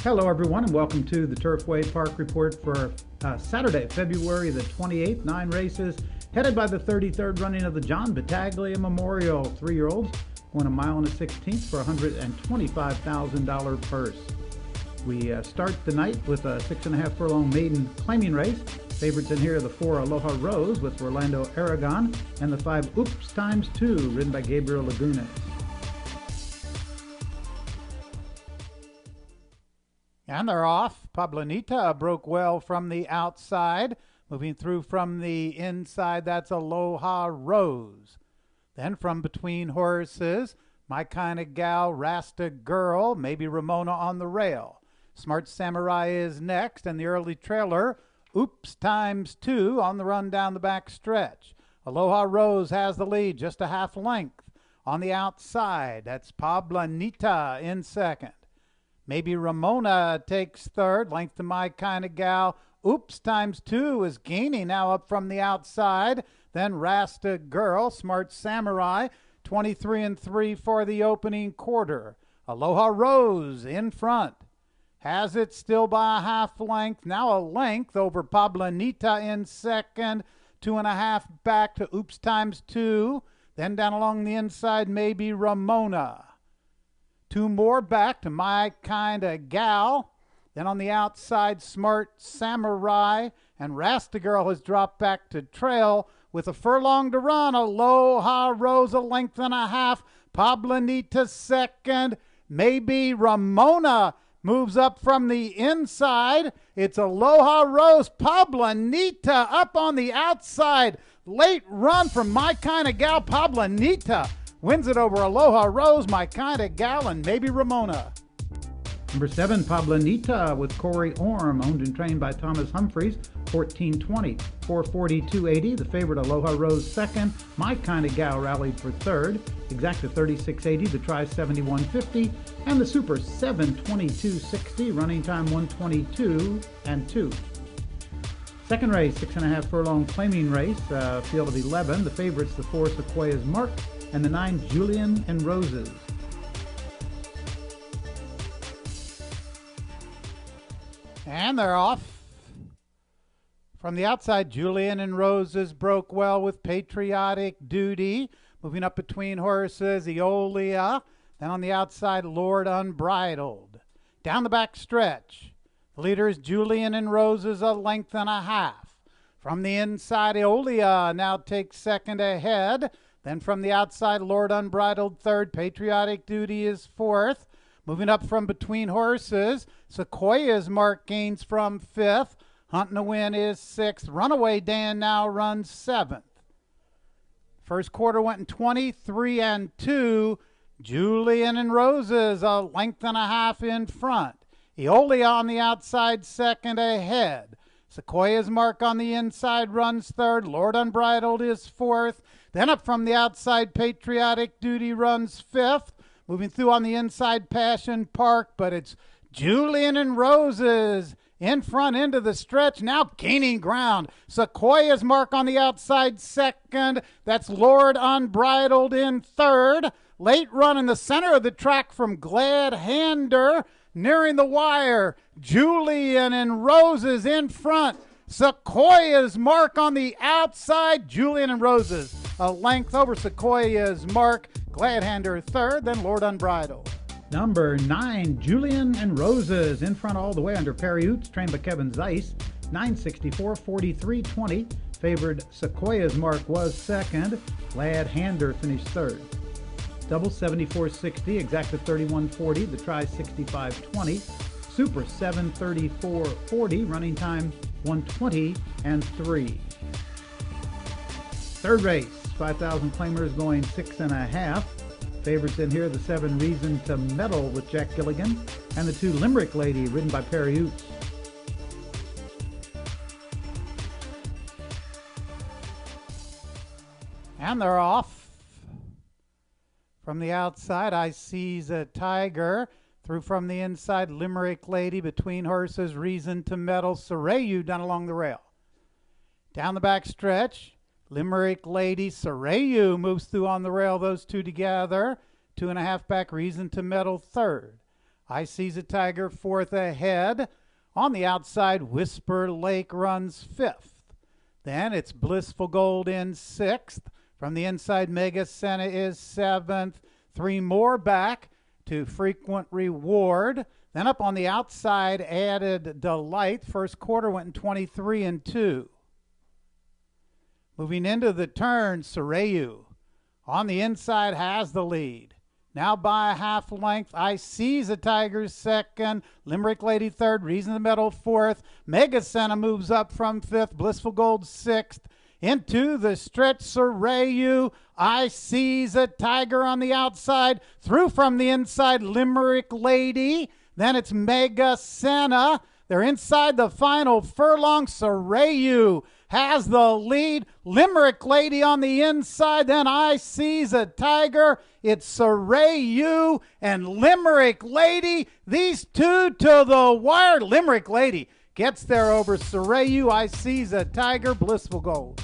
Hello everyone and welcome to the Turfway Park Report for Saturday, February the 28th. 9 races headed by the 33rd running of the John Battaglia Memorial. 3-year-olds won 1 mile and 1/16 for a $125,000 purse. We start the night with a 6.5 furlong maiden claiming race. Favorites in here are the 4 Aloha Rose with Orlando Aragon and the 5 Oops Times 2 ridden by Gabriel Lagunas. And they're off. Pablanita broke well from the outside. Moving through from the inside, that's Aloha Rose. Then from between horses, My Kinda Gal, Rasta Girl, maybe Ramona on the rail. Smart Samurai is next, and the early trailer, Oops Times 2 on the run down the back stretch. Aloha Rose has the lead, just a half length. On the outside, that's Pablanita in second. Maybe Ramona takes third, length to My Kinda Gal. Oops Times 2 is gaining now up from the outside. Then Rasta Girl, Smart Samurai, 23-3 for the opening quarter. Aloha Rose in front. Has it still by a half length. Now a length over Pablanita in second. 2.5 back to Oops Times 2. Then down along the inside, maybe Ramona. 2 more back to My Kinda Gal. Then on the outside, Smart Samurai. And Rasta Girl has dropped back to trail with a furlong to run. Aloha Rose, a length and a half. Pablanita second. Maybe Ramona moves up from the inside. It's Aloha Rose. Pablanita up on the outside. Late run from My Kinda Gal. Pablanita wins it over Aloha Rose, My Kinda Gal, and maybe Ramona. Number 7, Pablanita with Corey Orm, owned and trained by Thomas Humphreys, 14:20, 4:42.80. The favorite Aloha Rose second. My Kinda Gal rallied for third. Exacta 36.80. The try 71.50. And the Super 7:22.60. Running time 1:22.2. Second race, 6.5 furlong claiming race, field of 11. The favorites, the 4 Sequoia's Mark and the 9 Julian and Roses. And they're off. From the outside, Julian and Roses broke well with Patriotic Duty. Moving up between horses, Eolia. Then on the outside, Lord Unbridled. Down the back stretch, the leader is Julian and Roses, a length and a half. From the inside, Eolia now takes second ahead. Then from the outside, Lord Unbridled third. Patriotic Duty is fourth. Moving up from between horses, Sequoia's Mark gains from fifth. Hunting a Win is sixth. Runaway Dan now runs seventh. First quarter went in 23-2. Julian and Roses a length and a half in front. Eolia on the outside second ahead. Sequoia's Mark on the inside runs third. Lord Unbridled is fourth. Then up from the outside, Patriotic Duty runs fifth. Moving through on the inside, Passion Park, but it's Julian and Roses in front into the stretch, now gaining ground. Sequoia's Mark on the outside second. That's Lord Unbridled in third. Late run in the center of the track from Glad Hander. Nearing the wire, Julian and Roses in front. Sequoia's Mark on the outside. Julian and Roses a length over Sequoia's Mark. Gladhander third, then Lord Unbridled. Number 9, Julian and Roses in front all the way under Perry Oots, trained by Kevin Zeiss. 9:64, 43:20. Favored Sequoia's Mark was second. Gladhander finished third. Double 74.60, exacta 31.40. The try 65.20. Super 7:34.40. Running time 1:20.3. Third race, 5,000 claimers going 6.5. Favorites in here, the 7 Reason to Meddle with Jack Gilligan and the 2 Limerick Lady ridden by Perry Oots. And they're off. From the outside, I Sees a Tiger. Through from the inside, Limerick Lady. Between horses, Reason to Meddle. Sarayu down along the rail. Down the back stretch, Limerick Lady, Sarayu moves through on the rail, those two together. 2.5 back, Reason to Meddle third. I Seize a Tiger fourth ahead. On the outside, Whisper Lake runs fifth. Then it's Blissful Gold in sixth. From the inside, Mega Senna is seventh. Three more back to Frequent Reward. Then up on the outside, Added Delight. First quarter went in 23 and 2. Moving into the turn, Soreyu on the inside has the lead. Now by a half length, I Seize a Tiger second, Limerick Lady third, Reason the Meadow fourth, Mega Senna moves up from fifth, Blissful Gold sixth. Into the stretch, Soreyu, I Seize a Tiger on the outside, through from the inside, Limerick Lady. Then it's Mega Senna. They're inside the final furlong. Soreyu has the lead. Limerick Lady on the inside. Then I Seize a Tiger. It's Soreyu and Limerick Lady. These two to the wire. Limerick Lady gets there over Soreyu. I Seize a Tiger. Blissful Gold.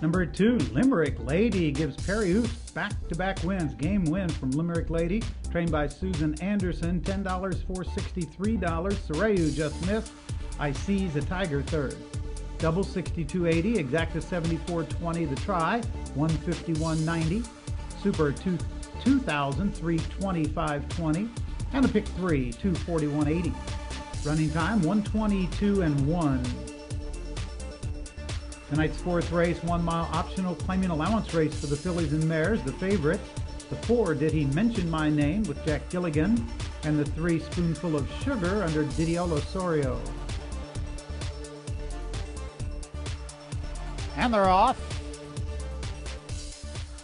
Number 2, Limerick Lady gives Perry Oos back-to-back wins. Game win from Limerick Lady, trained by Susan Anderson, $10 for $63. Soreyu just missed. I Seize a Tiger third. Double 62.80, exacta 74.20 the try, 151.90. Super 2,000, 325.20. And the pick 3, 241.80. Running time 122 and 1. Tonight's fourth race, 1 mile optional claiming allowance race for the fillies and mares. The favorite, the 4, Did He Mention My Name with Jack Gilligan, and the 3, Spoonful of Sugar under Didier Osorio. And they're off.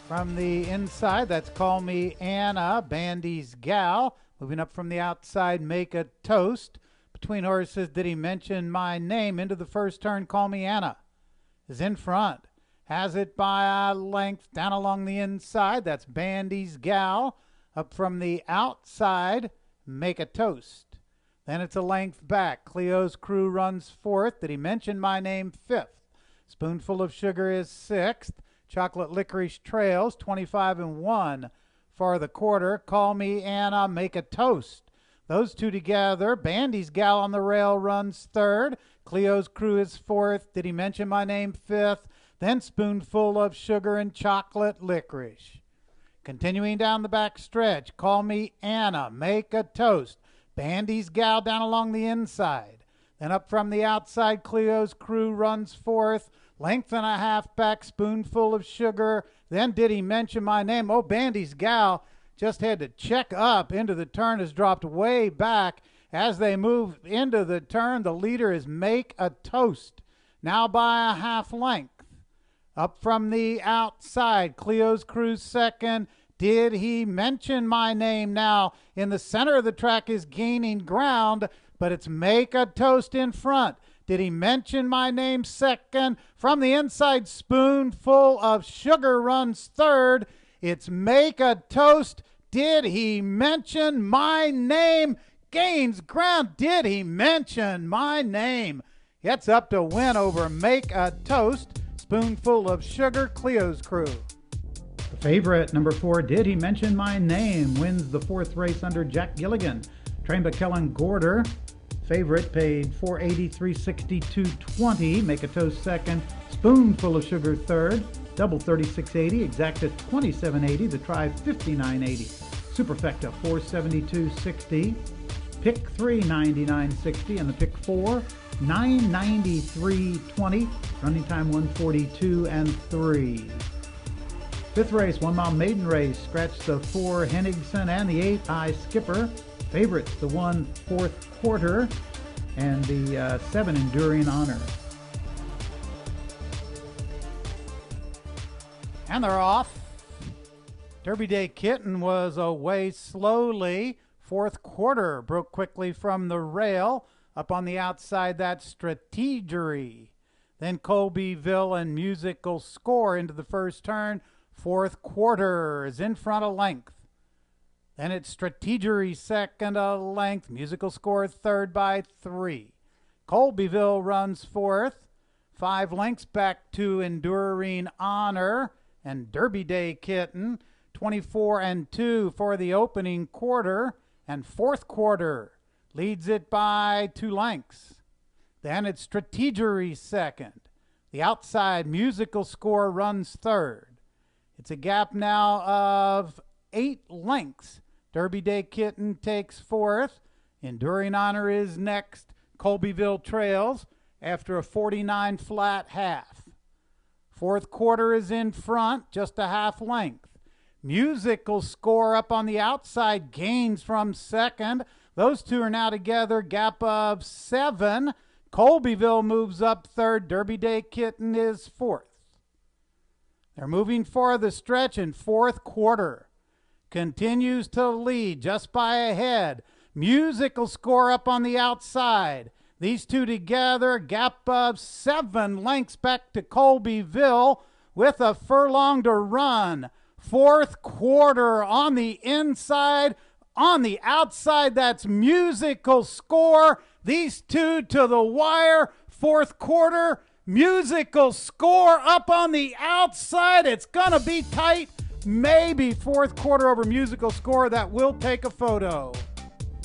From the inside, that's Call Me Anna, Bandy's Gal. Moving up from the outside, Make a Toast. Between horses, Did He Mention My Name? Into the first turn, Call Me Anna is in front. Has it by a length down along the inside. That's Bandy's Gal. Up from the outside, Make a Toast. Then it's a length back. Cleo's Crew runs fourth. Did He Mention My Name? Fifth. Spoonful of Sugar is sixth. Chocolate Licorice trails 25 and 1 for the quarter. Call Me Anna, Make a Toast. Those two together. Bandy's Gal on the rail runs third. Cleo's Crew is fourth. Did He Mention My Name? Fifth. Then Spoonful of Sugar and Chocolate Licorice. Continuing down the back stretch, Call Me Anna, Make a Toast. Bandy's Gal down along the inside. Then up from the outside, Cleo's Crew runs fourth. Length and a half back, Spoonful of Sugar. Then Did He Mention My Name? Oh, Bandy's Gal just had to check up into the turn, has dropped way back. As they move into the turn, the leader is Make a Toast, now by a half length. Up from the outside, Cleo's Crew second. Did He Mention My Name? Now in the center of the track is gaining ground, but it's Make a Toast in front. Did He Mention My Name? Second. From the inside, Spoonful of Sugar runs third. It's Make a Toast. Did He Mention My Name? Gains ground. Did He Mention My Name? Gets up to win over Make a Toast. Spoonful of Sugar, Cleo's Crew. The favorite, number 4, Did He Mention My Name? Wins the fourth race under Jack Gilligan. Trained by Kellen Gorder. Favorite paid $480, $362.20. Make a Toast second. Spoonful of Sugar third. Double 36.80. Exacta 27.80. The try 59.80. Superfecta 472.60. Pick 3 $99.60 and the pick 4 $993.20. Running time 142 and 3. Fifth race, 1 mile maiden race. Scratch the 4 Henningsen and the 8 I Skipper. Favorites, the 1 fourth quarter and the 7 Enduring Honor. And they're off. Derby Day Kitten was away slowly. Fourth quarter broke quickly from the rail. Up on the outside, that's Strategery. Then Colbyville and Musical Score into the first turn. Fourth quarter is in front a length. Then it's Strategery second a length. Musical Score third by 3. Colbyville runs fourth. 5 lengths back to Enduring Honor and Derby Day Kitten. 24-2 for the opening quarter, and fourth quarter leads it by 2 lengths. Then it's Strategery second. The outside Musical Score runs third. It's a gap now of 8 lengths. Derby Day Kitten takes fourth. Enduring Honor is next. Colbyville trails after a 49 flat half. Fourth quarter is in front, just a half length. Musical Score up on the outside gains from second. Those two are now together, gap of 7. Colbyville moves up third. Derby Day Kitten is fourth. They're moving for the stretch in fourth quarter. Continues to lead just by a head. Musical Score up on the outside. These two together, gap of 7 lengths back to Colbyville with a furlong to run. Fourth quarter on the inside. On the outside, that's Musical Score. These two to the wire. Fourth quarter, Musical Score up on the outside. It's going to be tight. Maybe fourth quarter over Musical Score. That will take a photo.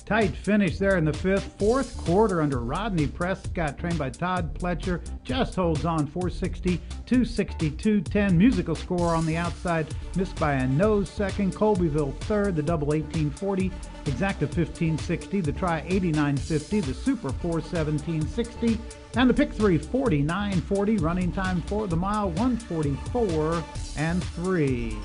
Tight finish there in the fifth. Fourth quarter under Rodney Prescott, trained by Todd Pletcher. Just holds on 460, 260, 210. Musical Score on the outside. Missed by a nose second. Colbyville third. The double 1840. Exacta 1560. The try 8950. The super 41760. And the pick 3 4940. Running time for the mile 144 and 3.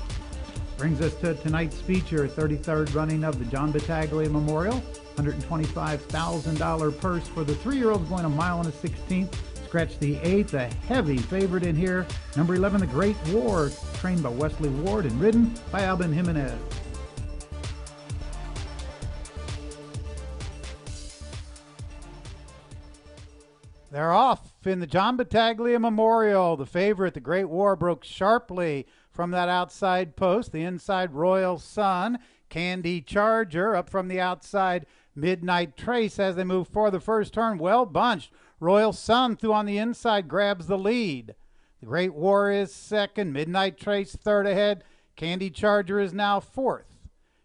Brings us to tonight's feature, 33rd running of the John Battaglia Memorial. $125,000 purse for the 3-year-olds going a mile and a 16th. Scratch the 8th, a heavy favorite in here. Number 11, the Great War, trained by Wesley Ward and ridden by Alvin Jimenez. They're off in the John Battaglia Memorial. The favorite, the Great War, broke sharply from that outside post. The inside, Royal Sun. Candy Charger up from the outside, Midnight Trace as they move for the first turn. Well bunched. Royal Sun through on the inside grabs the lead. The Great War is second. Midnight Trace third ahead. Candy Charger is now fourth.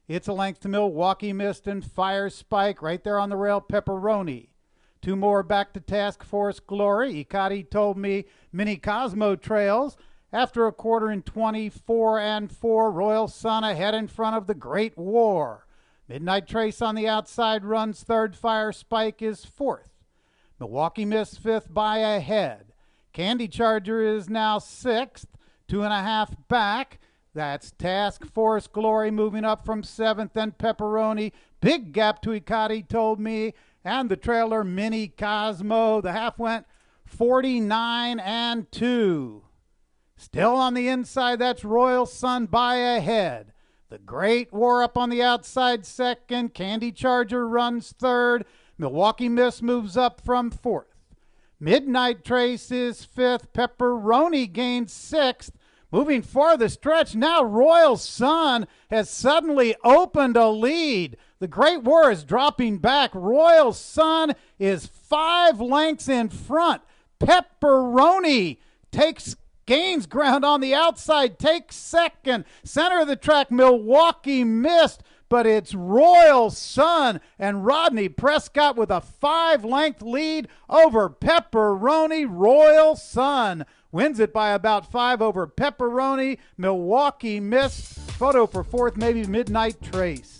It's a length to Milwaukee Mist and Fire Spike right there on the rail. Pepperoni. 2 more back to Task Force Glory. Ikati Told Me Mini Cosmo trails. After a quarter in 24-4, Royal Sun ahead in front of the Great War. Midnight Trace on the outside runs third. Fire Spike is fourth. Milwaukee Mist fifth by a head. Candy Charger is now sixth. 2.5 back. That's Task Force Glory moving up from seventh. Then Pepperoni. Big gap to Ikati Told Me. And the trailer Mini Cosmo. The half went 49-2. Still on the inside, that's Royal Sun by a head. The Great War up on the outside second. Candy Charger runs third. Milwaukee Mist moves up from fourth. Midnight Trace is fifth. Pepperoni gains sixth. Moving for the stretch now, Royal Sun has suddenly opened a lead. The Great War is dropping back. Royal Sun is 5 lengths in front. Pepperoni gains ground on the outside, takes second. Center of the track, Milwaukee Mist, but it's Royal Sun and Rodney Prescott with a 5-length lead over Pepperoni. Royal Sun wins it by about 5 over Pepperoni. Milwaukee Mist. Photo for fourth, maybe Midnight Trace.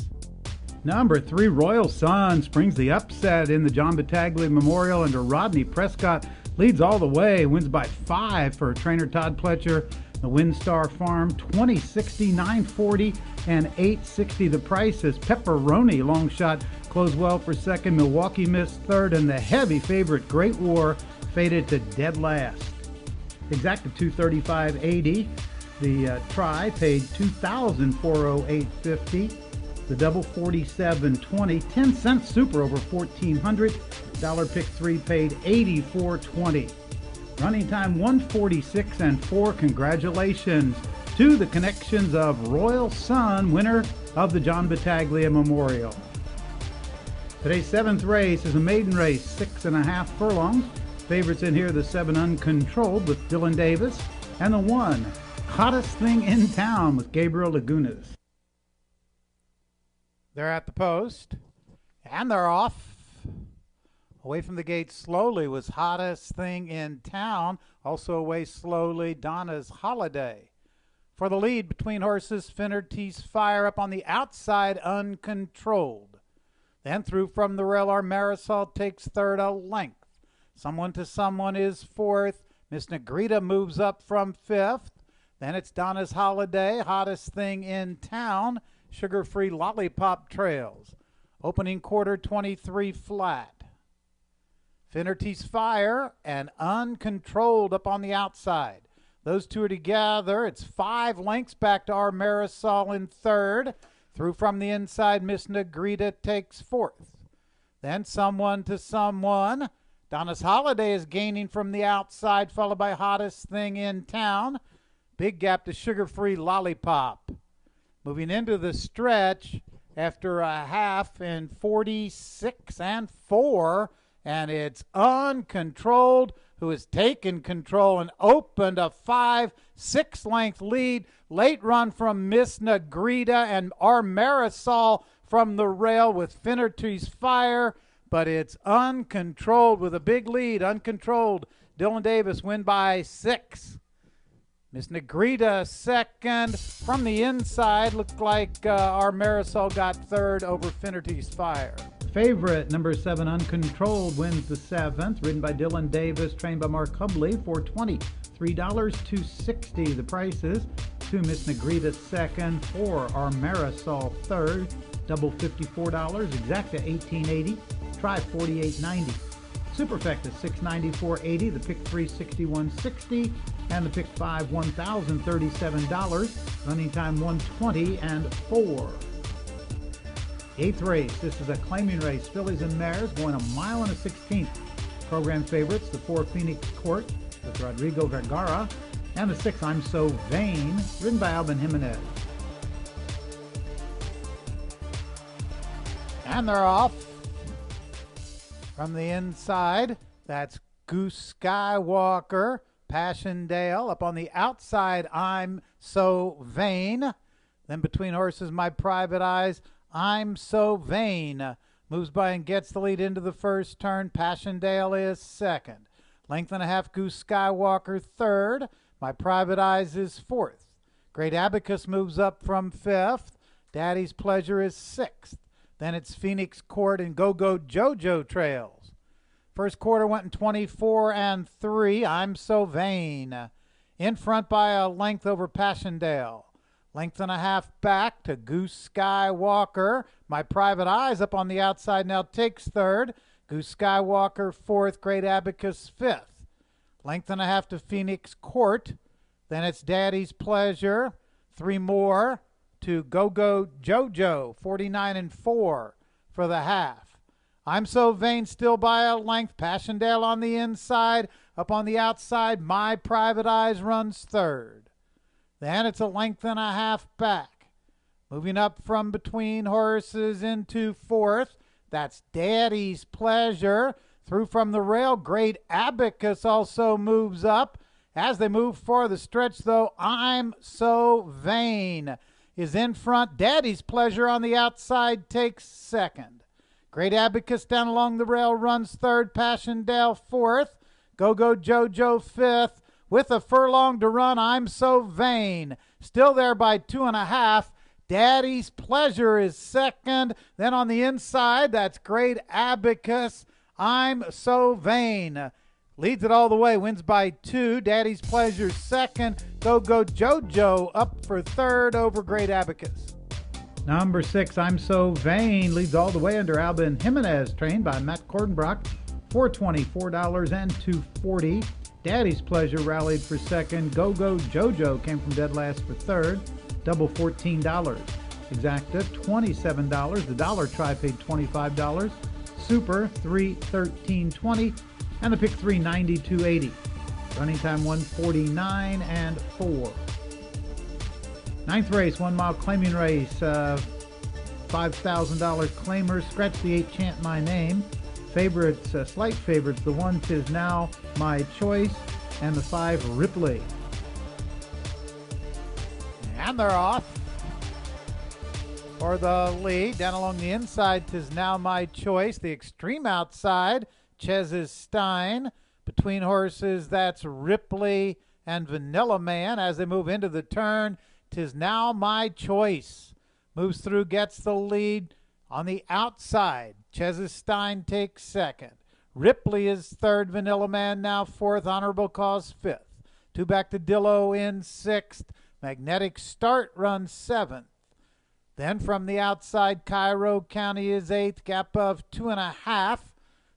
Number 3, Royal Sun, springs the upset in the John Battaglia Memorial under Rodney Prescott. Leads all the way, wins by 5 for trainer Todd Pletcher. The WinStar Farm, 2060, 940, and 860. The price is Pepperoni. Long shot closed well for second. Milwaukee Mist third, and the heavy favorite Great War faded to dead last. Exacta 235.80. The try paid $2,408.50. The double 47.20. 10-cent super over 1,400. Dollar pick 3 paid $84.20. Running time 146-4. Congratulations to the connections of Royal Sun, winner of the John Battaglia Memorial. Today's 7th race is a maiden race, 6.5 furlongs. Favorites in here, the 7 Uncontrolled with Dylan Davis, and the 1 Hottest Thing in Town with Gabriel Lagunas. They're at the post, and they're off. Away from the gate slowly was Hottest Thing in Town. Also away slowly, Donna's Holiday. For the lead between horses, Finnerty's Fire up on the outside, Uncontrolled. Then through from the rail, our Marisol takes third a length. Someone to Someone is fourth. Miss Negrita moves up from fifth. Then it's Donna's Holiday, Hottest Thing in Town, Sugar-Free Lollipop trails. Opening quarter 23 flat. Finnerty's Fire and Uncontrolled up on the outside. Those two are together. It's 5 lengths back to our Marisol in third. Through from the inside, Miss Negrita takes fourth. Then Someone to Someone. Donna's Holiday is gaining from the outside, followed by Hottest Thing in Town. Big gap to Sugar-Free Lollipop. Moving into the stretch after a half in 46 and 4, and it's Uncontrolled, who has taken control and opened a 5-6 length lead. Late run from Miss Negrita and our Marisol from the rail with Finnerty's Fire, but it's Uncontrolled with a big lead. Uncontrolled. Dylan Davis win by 6. Miss Negrita second. From the inside, looked like our Marisol got third over Finnerty's Fire. Favorite, number 7, Uncontrolled, wins the 7th. Ridden by Dylan Davis, trained by Mark Hubley, $4.20. $3.60 the prices. To Miss Negrita second. For our Marisol third. Double $54. Exacta $18.80. Try $48.90. Superfecta $694.80. The pick 3 $61.60. And the pick 5 $1,037. Running time 1:20 and 4. 8th race. This is a claiming race. Fillies and mares going a mile and a 16th. Program favorites, the 4 Phoenix Court with Rodrigo Vergara, and the 6 I'm So Vain, ridden by Alvin Jimenez. And they're off. From the inside, that's Goose Skywalker, Passchendaele. Up on the outside, I'm So Vain. Then between horses, My Private Eyes, I'm So Vain. Moves by and gets the lead into the first turn. Passchendaele is second. Length and a half, Goose Skywalker third. My Private Eyes is fourth. Great Abacus moves up from fifth. Daddy's Pleasure is sixth. Then it's Phoenix Court and Go-Go Jojo trails. First quarter went in 24 and 3. I'm So Vain. In front by a length over Passchendaele. Length and a half back to Goose Skywalker. My Private Eyes up on the outside now takes third. Goose Skywalker fourth. Great Abacus fifth. Length and a half to Phoenix Court. Then it's Daddy's Pleasure. 3 more to Go-Go Jojo. 49 and 4 for the half. I'm So Vain still by a length. Passchendaele on the inside. Up on the outside, My Private Eyes runs third. Then it's a length and a half back. Moving up from between horses into fourth. That's Daddy's Pleasure. Through from the rail, Great Abacus also moves up. As they move for the stretch, though, I'm So Vain is in front. Daddy's Pleasure on the outside takes second. Great Abacus down along the rail runs third. Passchendaele fourth. Go-Go Jojo fifth. With a furlong to run, I'm So Vain. Still there by 2.5. Daddy's Pleasure is second. Then on the inside, that's Great Abacus. I'm So Vain. Leads it all the way, wins by 2. Daddy's Pleasure second. Go-Go Jojo up for third over Great Abacus. Number 6, I'm So Vain, leads all the way under Alvin Jimenez, trained by Matt Cordenbrock. $4.20, $4 and $2.40. Daddy's Pleasure rallied for second. Go-Go Jojo came from dead last for third. Double $14. Exacta $27. The dollar try paid $25. Super $3.13.20. And the pick 3 $92.80. Running time 1:49 and 4. 9th race, 1 mile claiming race. $5,000 claimer. Scratch the 8, Chant My Name. Favorites, slight favorites, the 1 'Tis Now My Choice, and the 5 Ripley. And they're off. for the lead. Down along the inside, 'Tis Now My Choice. The extreme outside, Chez's Stein. Between horses, that's Ripley and Vanilla Man. As they move into the turn, 'Tis Now My Choice moves through, gets the lead. On the outside, Chez's Stein takes second. Ripley is third, Vanilla Man now fourth, Honorable Cause fifth. Two back to Dillo in sixth. Magnetic Start runs seventh. Then from the outside, Cairo County is eighth, gap of 2.5.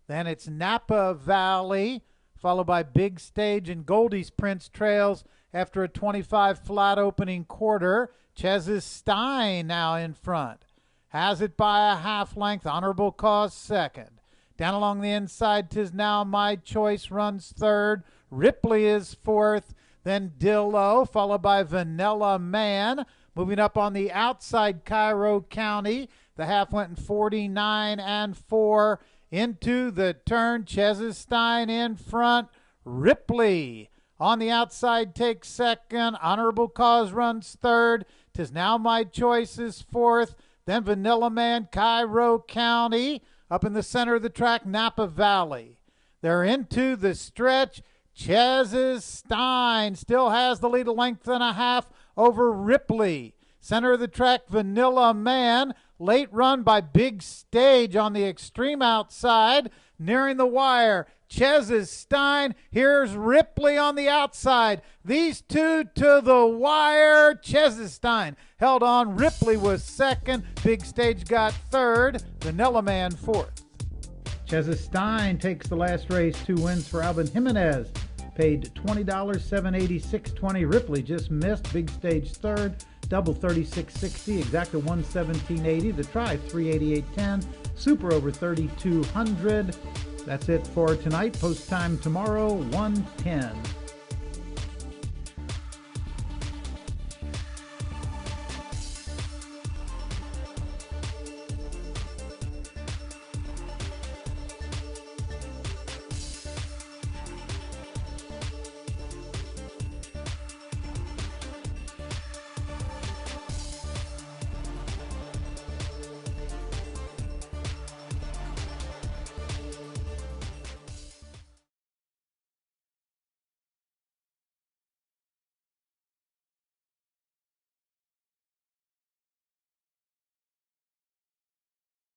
Then it's Napa Valley, followed by Big Stage and Goldie's Prince trails after a 25 flat opening quarter. Chez's Stein now in front. Has it by a half length, Honorable Cause second. Down along the inside, 'Tis Now My Choice runs third. Ripley is fourth. Then Dillo, followed by Vanilla Man. Moving up on the outside, Cairo County. The half went in 49 and 4. Into the turn, Chez's Stein in front. Ripley on the outside takes second. Honorable Cause runs third. 'Tis Now My Choice is fourth. Then Vanilla Man, Cairo County. Up in the center of the track, Napa Valley. They're into the stretch. Chez's Stein still has the lead, a length and a half over Ripley. Center of the track, Vanilla Man. Late run by Big Stage on the extreme outside. Nearing the wire, Chez's Stein. Here's Ripley on the outside. These two to the wire. Chez's Stein held on. Ripley was second. Big Stage got third. Vanilla Man fourth. Chez's Stein takes the last race. 2 wins for Alvin Jimenez. Paid $20, $786.20. Ripley just missed. Big Stage third. Double 36.60. Exacta 117.80. The try 388.10. Super over 3,200. That's it for tonight. Post time tomorrow 1:10.